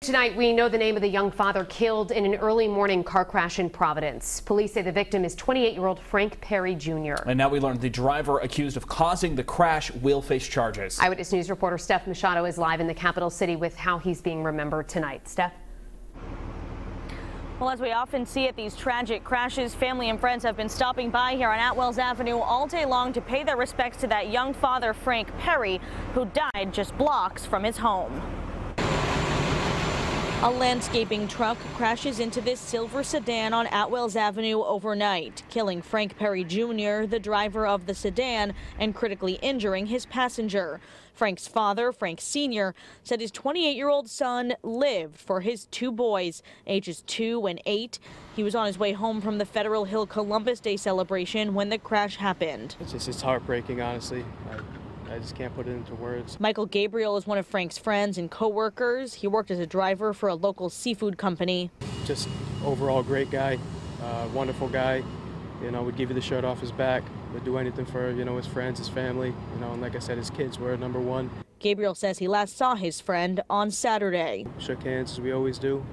tonight, we know the name of the young father killed in an early morning car crash in Providence. Police say the victim is 28-year-old Frank Perry Jr. And now we learned the driver accused of causing the crash will face charges. Eyewitness News reporter Steph Machado is live in the capital city with how he's being remembered tonight. Steph? Well, as we often see at these tragic crashes, family and friends have been stopping by here on Atwells Avenue all day long to pay their respects to that young father, Frank Perry, who died just blocks from his home. A landscaping truck crashes into this silver sedan on Atwells Avenue overnight, killing Frank Perry Jr., the driver of the sedan, and critically injuring his passenger. Frank's father, Frank Sr., said his 28-year-old son lived for his two boys, ages 2 and 8. He was on his way home from the Federal Hill Columbus Day celebration when the crash happened. It's heartbreaking, honestly. I just can't put it into words. Michael Gabriel is one of Frank's friends and co-workers. He worked as a driver for a local seafood company. Just overall great guy, wonderful guy. You know, would give you the shirt off his back, would do anything for, you know, his friends, his family. You know, and like I said, his kids were number one. Gabriel says he last saw his friend on Saturday. Shook hands as we always do.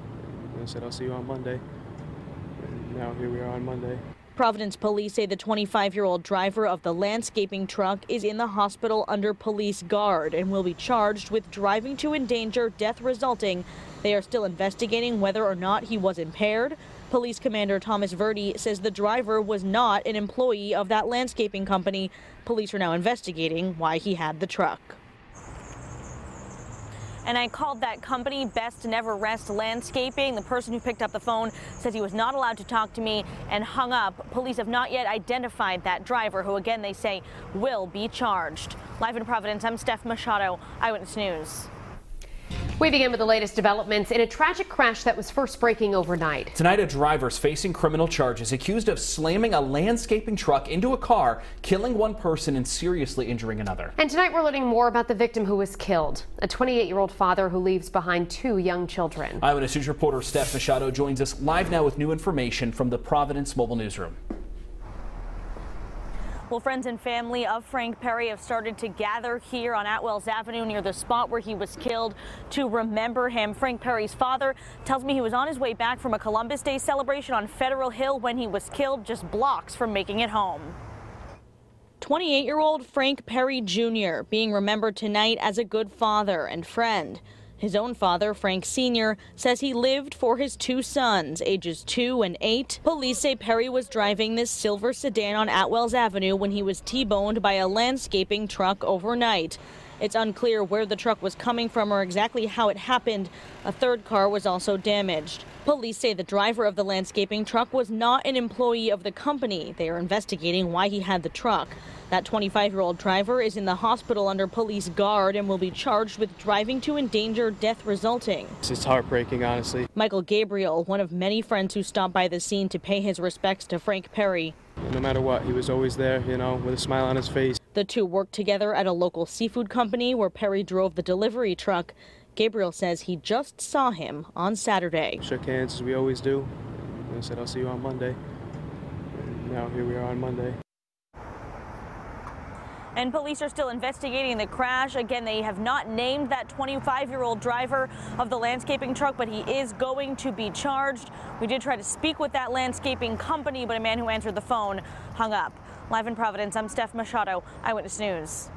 And I said, I'll see you on Monday. And now here we are on Monday. Providence police say the 25-year-old driver of the landscaping truck is in the hospital under police guard and will be charged with driving to endanger death resulting. They are still investigating whether or not he was impaired. Police Commander Thomas Verdi says the driver was not an employee of that landscaping company. Police are now investigating why he had the truck. And I called that company Best Never Rest Landscaping. The person who picked up the phone says he was not allowed to talk to me and hung up. Police have not yet identified that driver, who again they say will be charged. Live in Providence, I'm Steph Machado, Eyewitness News. We begin with the latest developments in a tragic crash that was first breaking overnight. Tonight, a driver's facing criminal charges accused of slamming a landscaping truck into a car, killing one person and seriously injuring another. And tonight we're learning more about the victim who was killed, a 28-year-old father who leaves behind 2 young children. Eyewitness News reporter Steph Machado joins us live now with new information from the Providence Mobile Newsroom. Well, friends and family of Frank Perry have started to gather here on Atwells Avenue near the spot where he was killed to remember him. Frank Perry's father tells me he was on his way back from a Columbus Day celebration on Federal Hill when he was killed just blocks from making it home. 28-year-old Frank Perry Jr. being remembered tonight as a good father and friend. His own father, Frank Sr., says he lived for his 2 sons, ages 2 and 8. Police say Perry was driving this silver sedan on Atwells Avenue when he was T-boned by a landscaping truck overnight. It's unclear where the truck was coming from or exactly how it happened. A third car was also damaged. Police say the driver of the landscaping truck was not an employee of the company. They are investigating why he had the truck. That 25-year-old driver is in the hospital under police guard and will be charged with driving to endanger death resulting. It's heartbreaking, honestly. Michael Gabriel, one of many friends who stopped by the scene to pay his respects to Frank Perry. No matter what, he was always there, you know, with a smile on his face. The two worked together at a local seafood company where Perry drove the delivery truck. Gabriel says he just saw him on Saturday. Shook hands as we always do. And I said, I'll see you on Monday. And now here we are on Monday. And police are still investigating the crash. Again, they have not named that 25-year-old driver of the landscaping truck, but he is going to be charged. We did try to speak with that landscaping company, but a man who answered the phone hung up. Live in Providence, I'm Steph Machado, Eyewitness News.